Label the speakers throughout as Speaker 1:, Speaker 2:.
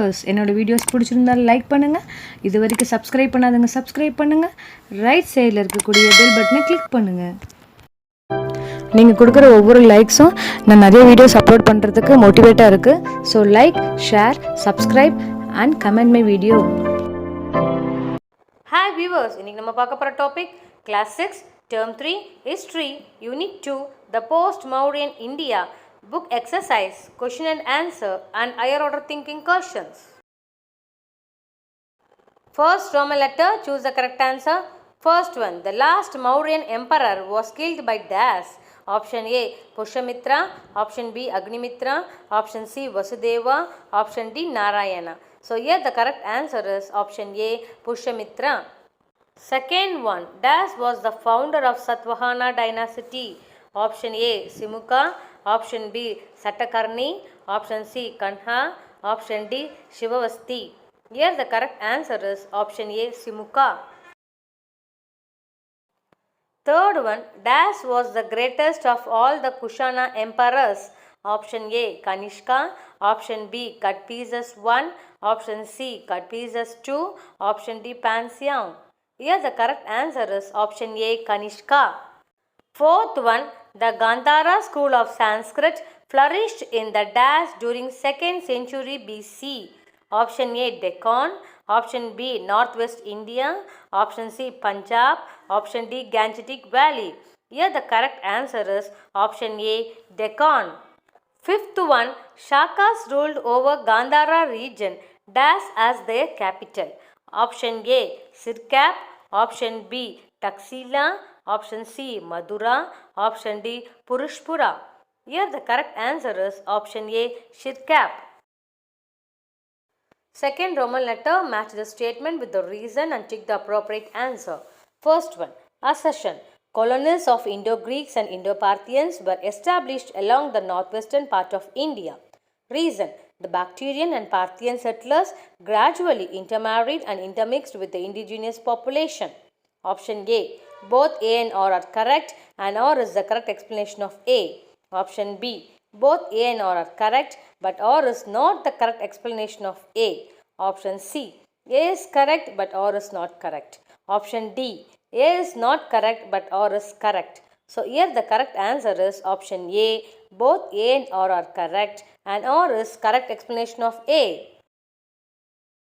Speaker 1: Viewers, என்னோட videos பிடிச்சிருந்தால் like பண்ணுங்கள். இது வரைக்கும் சப்ஸ்கிரைப் பண்ணாதவங்க சப்ஸ்கிரைப் பண்ணுங்கள். ரைட் சைடில் இருக்கக்கூடிய பெல் பட்டனை கிளிக் பண்ணுங்கள். நீங்கள் கொடுக்குற ஒவ்வொரு லைக்ஸும் நான் நிறைய வீடியோஸ் அப்லோட் பண்ணுறதுக்கு மோட்டிவேட்டாக இருக்குது. So like, share, subscribe and comment my video.
Speaker 2: Hi viewers, இன்றைக்கி நம்ம பார்க்க போகிற topic class 6 term 3 history unit 2 the post Mauryan India book exercise question and answer and higher order thinking questions. First Roman letter, choose the correct answer. First one, the last Mauryan emperor was killed by dash. Option A Pushyamitra, option B Agnimitra, option C Vasudeva, option D Narayana. So here the correct answer is option A Pushyamitra. Second one, dash was the founder of Satvahana dynasty. Option A Simuka, option B Satakarni, option C Kanha, option D Shivavasti. Here the correct answer is option A Simuka. Third one, dash was the greatest of all the Kushana emperors. Option A Kanishka, option B Kadphises I, option C Kadphises II, option D Pansyang. Here the correct answer is option A Kanishka. Fourth one, the Gandhara school of Sanskrit flourished in the dash during 2nd century BC. Option A Deccan, option B Northwest India, option C Punjab, option D Gangetic Valley. Here the correct answer is option A Deccan. Fifth one, Shakas ruled over Gandhara region dash as their capital. Option A Sirkap, option B Taxila, option C Madura, option D Purushpura. Here the correct answer is option A Sirkap. Second Roman letter, match the statement with the reason and tick the appropriate answer. First one, assertion. Colonies of Indo-Greeks and Indo-Parthians were established along the northwestern part of India. Reason. The Bactrian and Parthian settlers gradually intermarried and intermixed with the indigenous population. Option A. Both A and R are correct and R is the correct explanation of A. Option B. Both A and R are correct but R is not the correct explanation of A. Option C. A is correct but R is not correct. Option D. A is not correct but R is correct. So here the correct answer is option A. Both A and R are correct and R is correct explanation of A.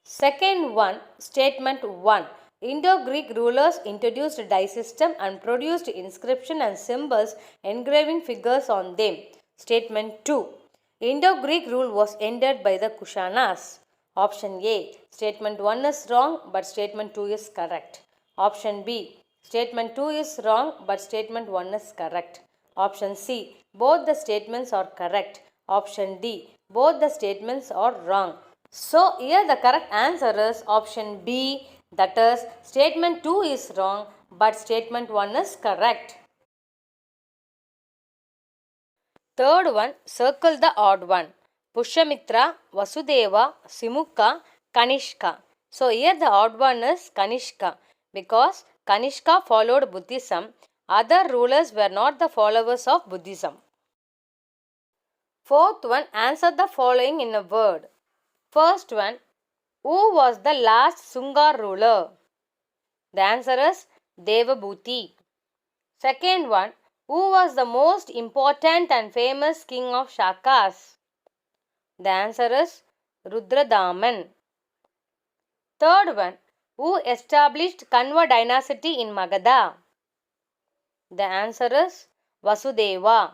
Speaker 2: Second one, statement 1. Indo-Greek rulers introduced die system and produced inscription and symbols engraving figures on them. Statement 2. Indo-Greek rule was ended by the Kushanas. Option A. Statement 1 is wrong but statement 2 is correct. Option B. Statement 2 is wrong but statement 1 is correct. Option C. Both the statements are correct. Option D. Both the statements are wrong. So here the correct answer is option B. That is, statement 2 is wrong but statement 1 is correct. Third one, circle the odd one. Pushyamitra, Vasudeva, Simuka, Kanishka. So here the odd one is Kanishka because Kanishka followed Buddhism. Other rulers were not the followers of Buddhism. Fourth one, answer the following in a word. First one, who was the last Sungar ruler? The answer is Devabhuti. Second one, who was the most important and famous king of Shakas? The answer is Rudradaman. Third one, who established Kanva dynasty in Magadha? The answer is Vasudeva.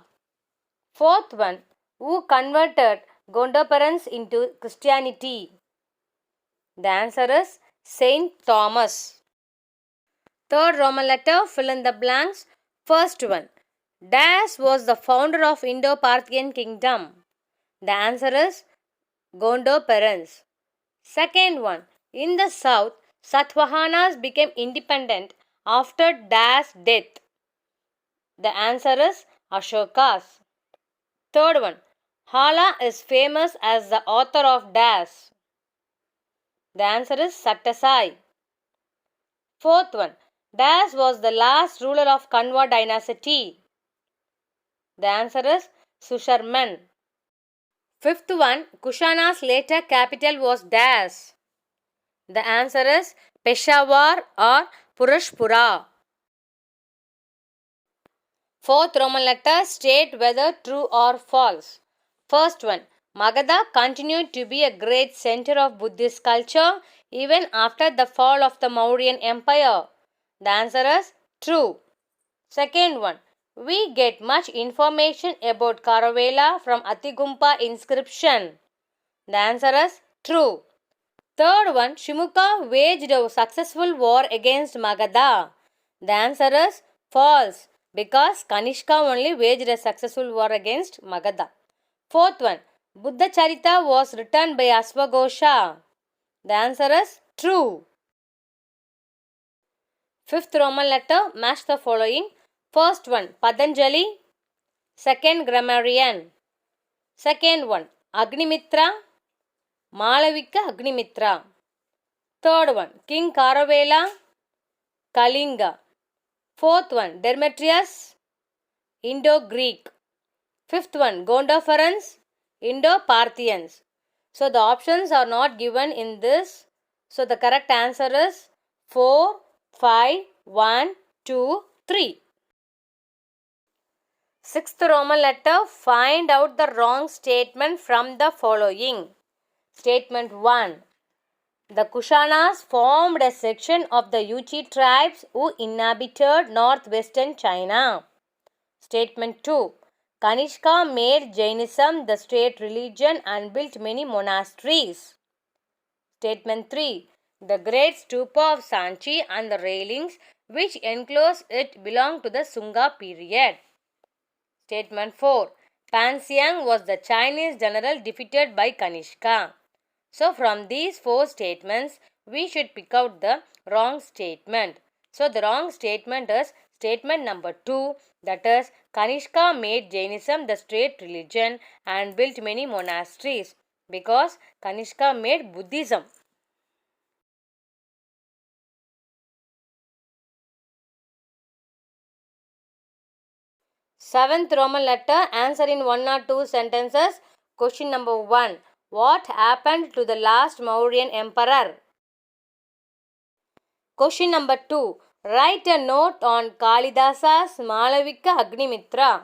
Speaker 2: Fourth one, who converted Gondoparans into Christianity? The answer is Saint Thomas. Third Roman letter, fill in the blanks. First one, dash was the founder of Indo-Parthian kingdom. The answer is Gondoparans. Second one, in the south, Satavahanas became independent after dash death. The answer is Ashokas. Third one, Hala is famous as the author of dash. The answer is Sattasai. Fourth one, dash was the last ruler of Kanva dynasty. The answer is Susharman. Fifth one, Kushana's later capital was dash. The answer is Peshawar or Purashpura. Fourth Roman letter, state whether true or false. First one, Magadha continued to be a great center of Buddhist culture even after the fall of the Mauryan Empire. The answer is true. Second one, we get much information about Kharavela from Atigumpa inscription. The answer is true. Third one, Shimukha waged a successful war against Magadha. The answer is false because Kanishka only waged a successful war against Magadha. Fourth one, Buddha Charita was written by Asvaghosha. The answer is true. Fifth Roman letter, match the following. First one, Patanjali. Second, grammarian. Second one, Agnimitra. Malavika Agnimitra. Third one, King Kharavela, Kalinga. Fourth one, Demetrius, Indo-Greek. Fifth one, Gondopharans, Indo-Parthians. So the options are not given in this. So the correct answer is 4, 5, 1, 2, 3. Sixth Roman letter, find out the wrong statement from the following. Statement 1. The Kushanas formed a section of the Yuchi tribes who inhabited northwestern China. Statement 2. Kanishka made Jainism the state religion and built many monasteries. Statement 3. The great stupa of Sanchi and the railings which enclose it belong to the Sunga period. Statement 4. Panxiang was the Chinese general defeated by Kanishka. So from these 4 statements, we should pick out the wrong statement. So the wrong statement is statement number 2, that is Kanishka made Jainism the state religion and built many monasteries because Kanishka made Buddhism. Seventh Roman letter, answer in 1 or 2 sentences. Question number 1. What happened to the last Mauryan emperor? Question number 2. Write a note on Kalidasa's Malavika Agnimitra.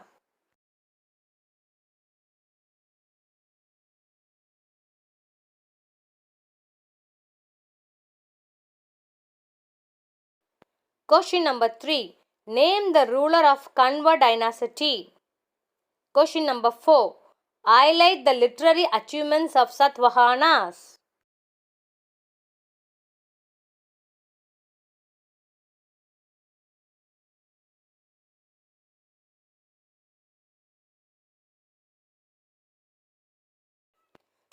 Speaker 2: Question number 3. Name the ruler of Kanva dynasty. Question number 4. Highlight the literary achievements of Satavahanas.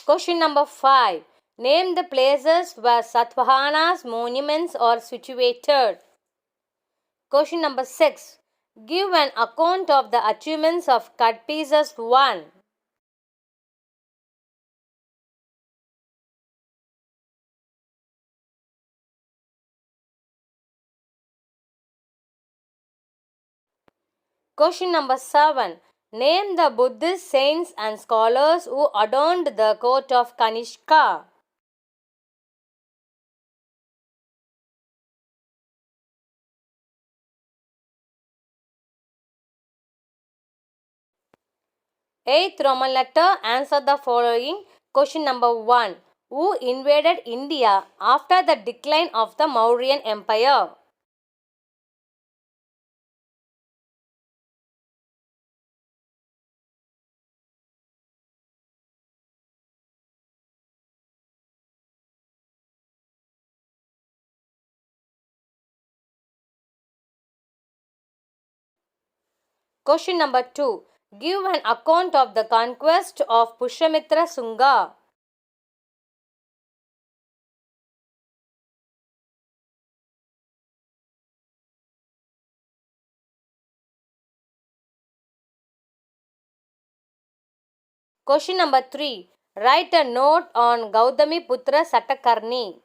Speaker 2: Question number 5. Name the places where Satavahanas monuments are situated. Question number 6. Give an account of the achievements of Kadphises I. Question number 7. Name the Buddhist saints and scholars who adorned the court of Kanishka. Eighth Roman letter, answer the following. Question number 1. Who invaded India after the decline of the Mauryan Empire? Question number 2. Give an account of the conquest of Pushyamitra Sunga. Question number 3. Write a note on Gautami Putra Satakarni.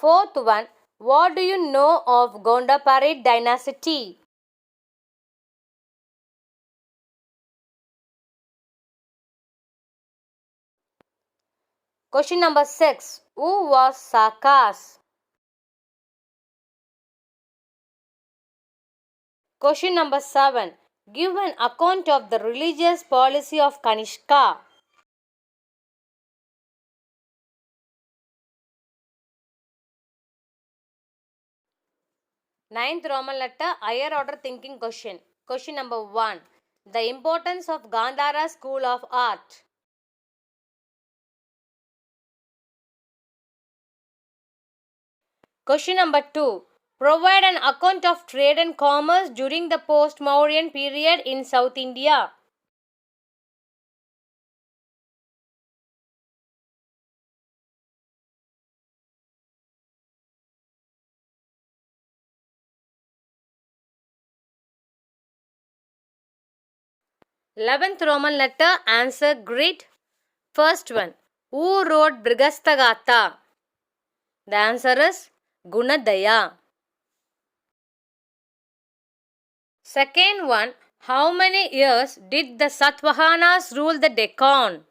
Speaker 2: Fourth one, what do you know of Gondapari dynasty? Question number 6, who was Sakas? Question number 7, give an account of the religious policy of Kanishka. Ninth Roman letter, higher order thinking question. Question number 1, the importance of Gandhara school of art. Question number 2, provide an account of trade and commerce during the post-Mauryan period in South India. Eleventh Roman letter, answer grid. First one, who wrote Brihastagata? The answer is Gunadaya. Second one, how many years did the Satavahanas rule the Deccan?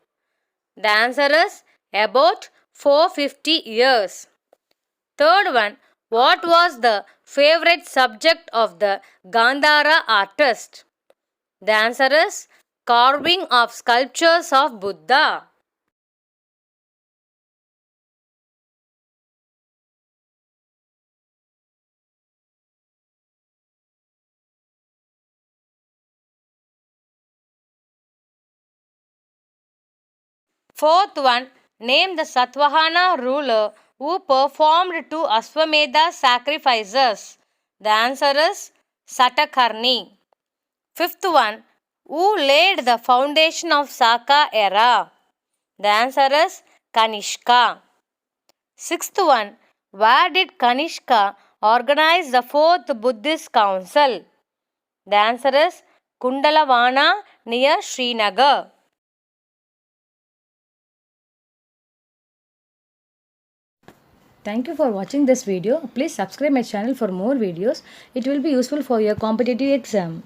Speaker 2: The answer is about 450 years. Third one, what was the favorite subject of the Gandhara artist? The answer is carving of sculptures of Buddha. Fourth one, name the Satvahana ruler who performed two Aswamedha sacrifices. The answer is Satakarni. Fifth one, who laid the foundation of Saka era? The answer is Kanishka. Sixth one, where did Kanishka organize the fourth Buddhist council? The answer is Kundalavana near Srinagar.
Speaker 1: Thank you for watching this video. Please subscribe my channel for more videos. It will be useful for your competitive exam.